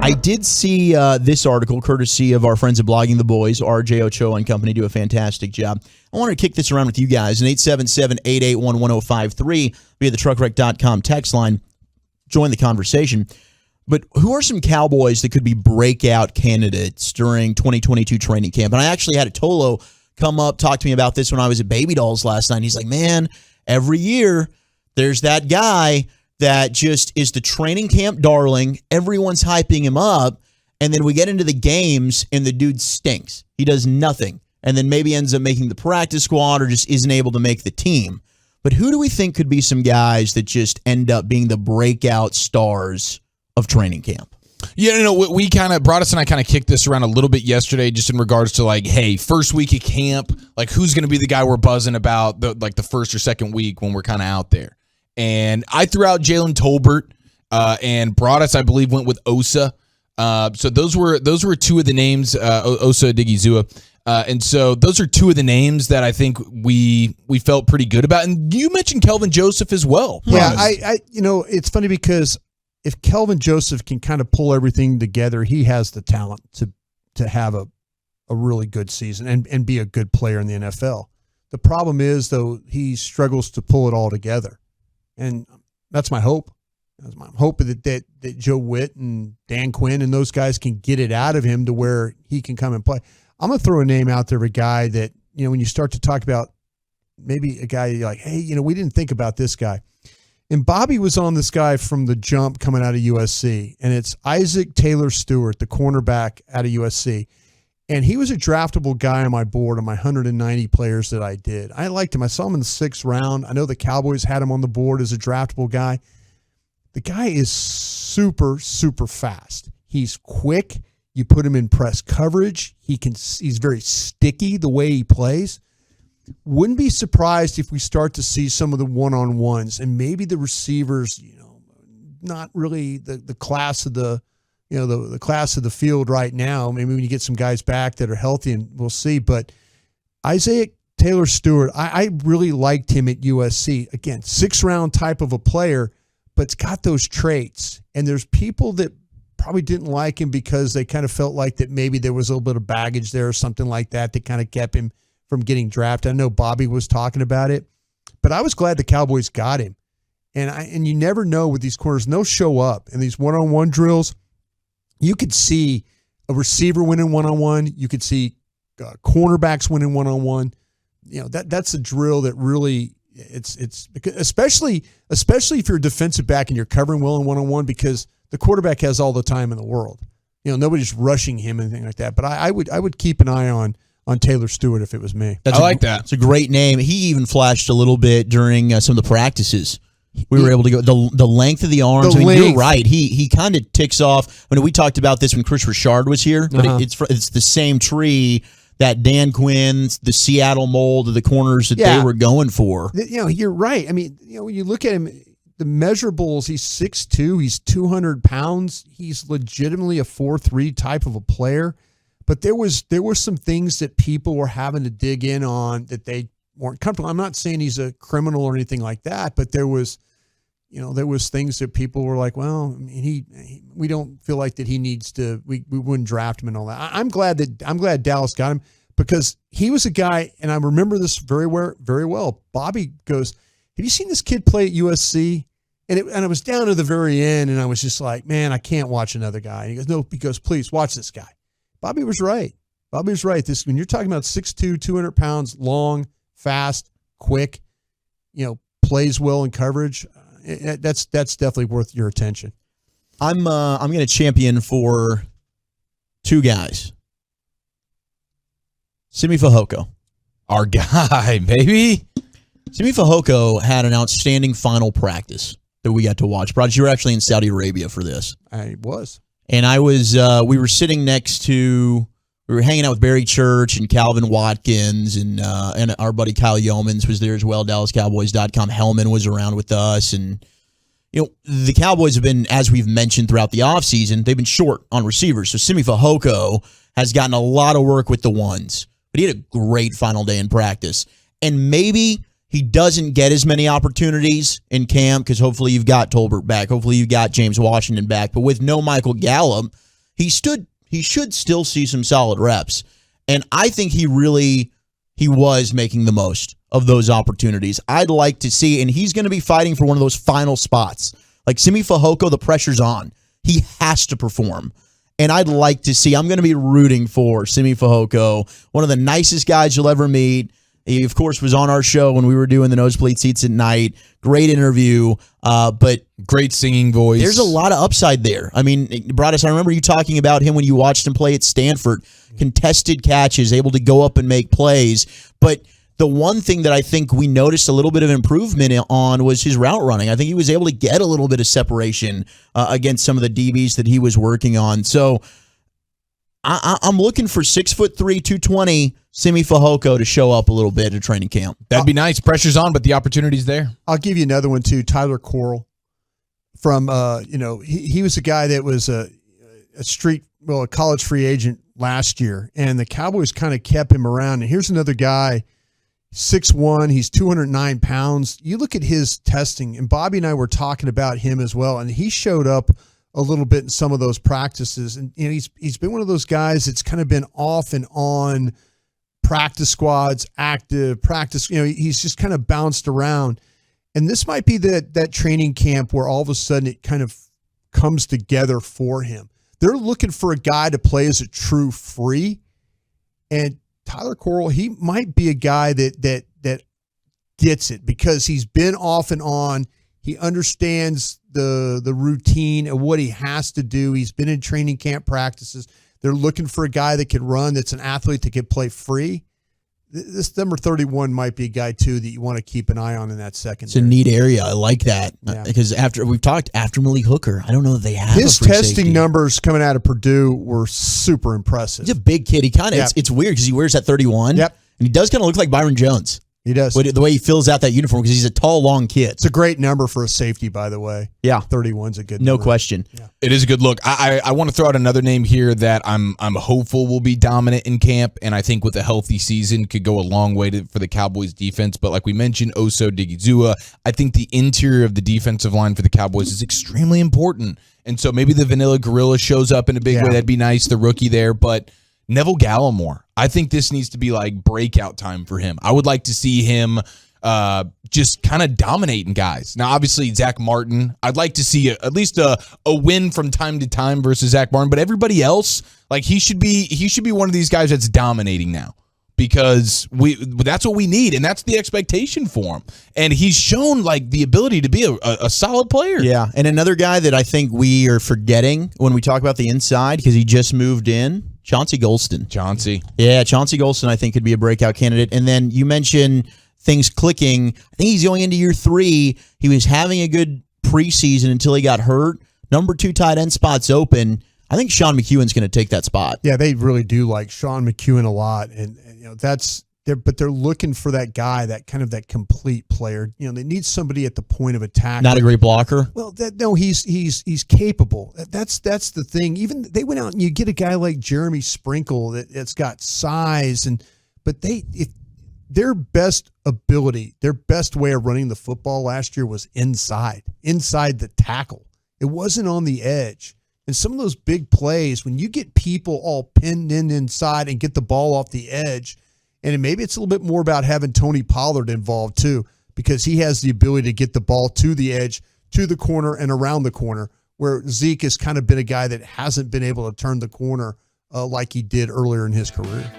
I did see this article, courtesy of our friends at Blogging the Boys. RJ Ochoa and company do a fantastic job. I wanted to kick this around with you guys. An 877-881-1053 via the truckwreck.com text line. Join the conversation. But who are some Cowboys that could be breakout candidates during 2022 training camp? And I actually had a Tolo come up, talk to me about this when I was at Baby Dolls last night. He's like, man, every year there's that guy that just is the training camp darling. Everyone's hyping him up. And then we get into the games and the dude stinks. He does nothing. And then maybe ends up making the practice squad or just isn't able to make the team. But who do we think could be some guys that just end up being the breakout stars of training camp? Yeah, we kind of, Broadus and I kind of kicked this around a little bit yesterday just in regards to like, hey, first week of camp, like who's going to be the guy we're buzzing about the first or second week when we're kind of out there. And I threw out Jalen Tolbert and Broadus, I believe, went with Osa. So those were two of the names, Osa Odigizua. And so those are two of the names that I think we felt pretty good about. And you mentioned Kelvin Joseph as well. Yeah, I it's funny because if Kelvin Joseph can kind of pull everything together, he has the talent to have a really good season and be a good player in the NFL. The problem is, though, he struggles to pull it all together. And that's my hope. I'm hoping that Joe Witt and Dan Quinn and those guys can get it out of him to where he can come and play. I'm going to throw a name out there of a guy that, when you start to talk about maybe a guy you're like, hey, we didn't think about this guy. And Bobby was on this guy from the jump coming out of USC, and it's Isaac Taylor Stewart, the cornerback out of USC. And he was a draftable guy on my board on my 190 players that I did. I liked him. I saw him in the 6th round. I know the Cowboys had him on the board as a draftable guy. The guy is super, super fast. He's quick. You put him in press coverage. He's very sticky the way he plays. Wouldn't be surprised if we start to see some of the one-on-ones and maybe the receivers, not really the class of the class of the field right now. Maybe when you get some guys back that are healthy, and we'll see. But Isaiah Taylor Stewart, I really liked him at USC. Again, 6th round type of a player, but it's got those traits. And there's people that probably didn't like him because they kind of felt like that maybe there was a little bit of baggage there or something like that kind of kept him from getting drafted. I know Bobby was talking about it, but I was glad the Cowboys got him. And you never know with these corners, and they'll show up in these one-on-one drills. You could see a receiver winning one-on-one. You could see cornerbacks winning one-on-one. That's a drill that really it's because especially if you're a defensive back and you're covering well in one-on-one, because the quarterback has all the time in the world. Nobody's rushing him and anything like that. But I would keep an eye on Taylor Stewart if it was me. I like that. It's a great name. He even flashed a little bit during some of the practices. We were able to go the length of the arms. You're right. He kind of ticks off. We talked about this when Chris Richard was here, but it's the same tree that Dan Quinn's, the Seattle mold of the corners that they were going for. You're right. When you look at him, the measurables, he's 6'2", he's 200 pounds. He's legitimately a 4'3" type of a player. But there was some things that people were having to dig in on that they weren't comfortable. I'm not saying he's a criminal or anything like that, but there was things that people were like, well, we don't feel like that he needs to. We wouldn't draft him and all that. I'm glad Dallas got him, because he was a guy, and I remember this very well. Bobby goes, "Have you seen this kid play at USC?" And it was down to the very end, and I was just like, man, I can't watch another guy. And he goes, no, because please watch this guy. Bobby was right. When you're talking about 6'2", 200 pounds, long, fast, quick, plays well in coverage, that's definitely worth your attention. I'm going to champion for two guys. Simi Fehoko. Our guy, baby. Simi Fehoko had an outstanding final practice that we got to watch. Brad, you were actually in Saudi Arabia for this. I was. And I was, we were sitting we were hanging out with Barry Church and Calvin Watkins, and our buddy Kyle Yeomans was there as well. DallasCowboys.com. Hellman was around with us. And, the Cowboys have been, as we've mentioned throughout the offseason, they've been short on receivers. So Simi Fehoko has gotten a lot of work with the ones, but he had a great final day in practice. And maybe he doesn't get as many opportunities in camp because hopefully you've got Tolbert back. Hopefully you've got James Washington back. But with no Michael Gallup, he should still see some solid reps. And I think he was making the most of those opportunities. I'd like to see, and he's going to be fighting for one of those final spots. Like Simi Fehoko, the pressure's on. He has to perform. And I'd like to see, I'm going to be rooting for Simi Fehoko, one of the nicest guys you'll ever meet. He, of course, was on our show when we were doing the nosebleed seats at night. Great interview, but great singing voice. There's a lot of upside there. I mean, Broadus, I remember you talking about him when you watched him play at Stanford. Contested catches, able to go up and make plays. But the one thing that I think we noticed a little bit of improvement on was his route running. I think he was able to get a little bit of separation against some of the DBs that he was working on. So I'm looking for 6'3", 220 Simi Fehoko to show up a little bit at training camp. That'd be nice. Pressure's on, but the opportunity's there. I'll give you another one too. Tyler Corral from he was a guy that was a college free agent last year, and the Cowboys kind of kept him around. And here's another guy, 6'1", he's 209 pounds. You look at his testing, and Bobby and I were talking about him as well, and he showed up a little bit in some of those practices. And he's been one of those guys that's kind of been off and on practice squads, active practice. He's just kind of bounced around. And this might be that training camp where all of a sudden it kind of comes together for him. They're looking for a guy to play as a true free, and Tyler Corral, he might be a guy that gets it because he's been off and on. He understands the routine and what he has to do. He's been in training camp practices. They're looking for a guy that can run, that's an athlete that can play free. This number 31 might be a guy, too, that you want to keep an eye on in that secondary. It's a neat area. I like that. Yeah. Because we've talked after Malik Hooker, I don't know that they have his a free testing safety. numbers coming out of Purdue were super impressive. He's a big kid. He kind of it's weird because he wears that 31. Yep. And he does kind of look like Byron Jones. He does. The way he fills out that uniform because he's a tall, long kid. It's a great number for a safety, by the way. Yeah. 31's a good No number. question. Yeah. It is a good look. I want to throw out another name here that I'm hopeful will be dominant in camp, and I think with a healthy season could go a long way for the Cowboys defense. But like we mentioned, Oso Digizua, I think the interior of the defensive line for the Cowboys is extremely important. And so maybe the Vanilla Gorilla shows up in a big way. That'd be nice, the rookie there. But Neville Gallimore, I think this needs to be like breakout time for him. I would like to see him just kind of dominating guys. Now, obviously, Zach Martin, I'd like to see at least a win from time to time versus Zach Martin, but everybody else, like he should be one of these guys that's dominating now because that's what we need, and that's the expectation for him. And he's shown like the ability to be a solid player. Yeah, and another guy that I think we are forgetting when we talk about the inside because he just moved in, Chauncey Golston. Yeah, Chauncey Golston I think could be a breakout candidate. And then you mentioned things clicking. I think he's going into year 3. He was having a good preseason until he got hurt. Number 2 tight end spot's open. I think Sean McEwen's going to take that spot. Yeah, they really do like Sean McEwen a lot, and but they're looking for that guy, that kind of that complete player. They need somebody at the point of attack. Not a great blocker. Well, he's capable. That's the thing. Even they went out and you get a guy like Jeremy Sprinkle that's got size, but their best ability, their best way of running the football last year was inside the tackle. It wasn't on the edge. And some of those big plays, when you get people all pinned in inside and get the ball off the edge, and maybe it's a little bit more about having Tony Pollard involved too, because he has the ability to get the ball to the edge, to the corner, and around the corner, where Zeke has kind of been a guy that hasn't been able to turn the corner like he did earlier in his career.